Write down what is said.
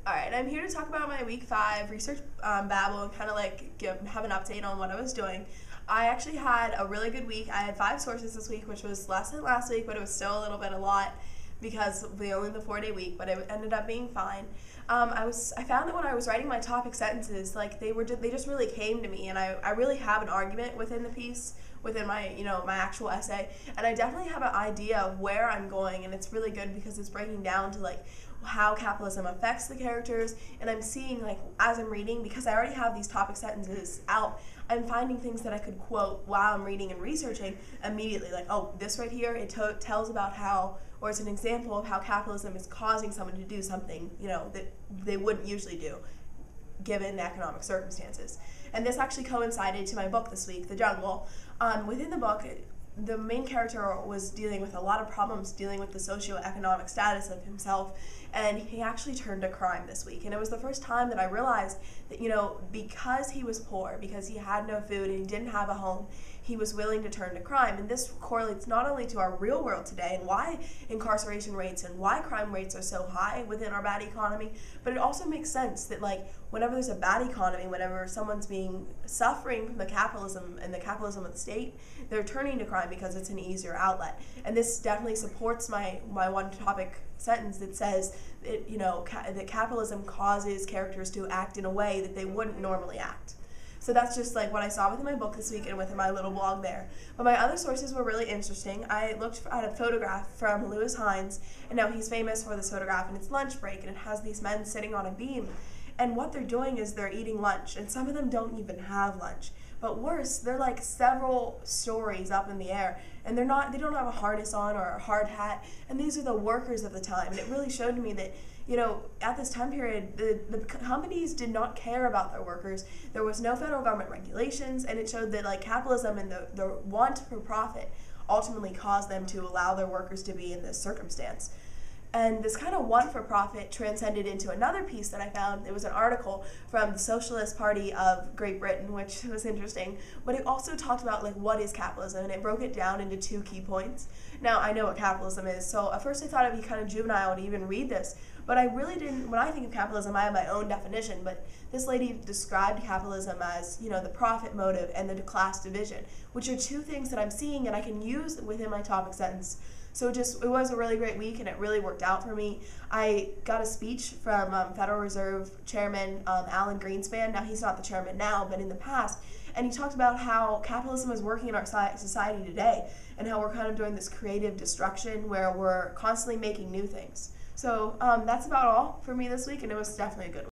Alright, I'm here to talk about my week 5 research Babble and kind of like have an update on what I was doing. I actually had a really good week. I had 5 sources this week, which was less than last week, but it was still a little bit a lot because we only the 4-day week, but it ended up being fine. I found that when I was writing my topic sentences, like they just really came to me, and I really have an argument within the piece, within my my actual essay, and I definitely have an idea of where I'm going, and it's really good because it's breaking down to like how capitalism affects the characters, and I'm seeing, like, as I'm reading, because I already have these topic sentences out, I'm finding things that I could quote while I'm reading and researching immediately, like, oh, this right here, it tells about how, or it's an example of how capitalism is causing someone to do something, that they wouldn't usually do, given the economic circumstances. And this actually coincided to my book this week, The Jungle. Within the book, the main character was dealing with a lot of problems dealing with the socioeconomic status of himself, and he actually turned to crime this week. And it was the first time that I realized that, because he was poor, because he had no food and he didn't have a home, he was willing to turn to crime. And this correlates not only to our real world today and why incarceration rates and why crime rates are so high within our bad economy, but it also makes sense that, like, whenever there's a bad economy, whenever someone's suffering from the capitalism and the capitalism of the state, they're turning to crime because it's an easier outlet. And this definitely supports my one topic sentence that says that, that capitalism causes characters to act in a way that they wouldn't normally act. So that's just like what I saw within my book this week and within my little blog there. But my other sources were really interesting. I looked at a photograph from Lewis Hines, and now he's famous for this photograph, and it's lunch break, and it has these men sitting on a beam. And what they're doing is they're eating lunch, and some of them don't even have lunch. But worse, they're like several stories up in the air, and they don't have a harness on or a hard hat, and these are the workers of the time. And it really showed to me that, at this time period, the companies did not care about their workers. There was no federal government regulations, and it showed that, like, capitalism and the want for profit ultimately caused them to allow their workers to be in this circumstance. And this kind of want-for-profit transcended into another piece that I found. It was an article from the Socialist Party of Great Britain, which was interesting, but it also talked about, like, what is capitalism, and it broke it down into 2 key points. Now, I know what capitalism is, so at first I thought it'd be kind of juvenile to even read this, but I really didn't. When I think of capitalism, I have my own definition, but this lady described capitalism as, the profit motive and the class division, which are 2 things that I'm seeing and I can use within my topic sentence. So it was a really great week, and it really worked out for me. I got a speech from Federal Reserve Chairman Alan Greenspan. Now, he's not the chairman now, but in the past. And he talked about how capitalism is working in our society today, and how we're kind of doing this creative destruction where we're constantly making new things. So that's about all for me this week, and it was definitely a good one.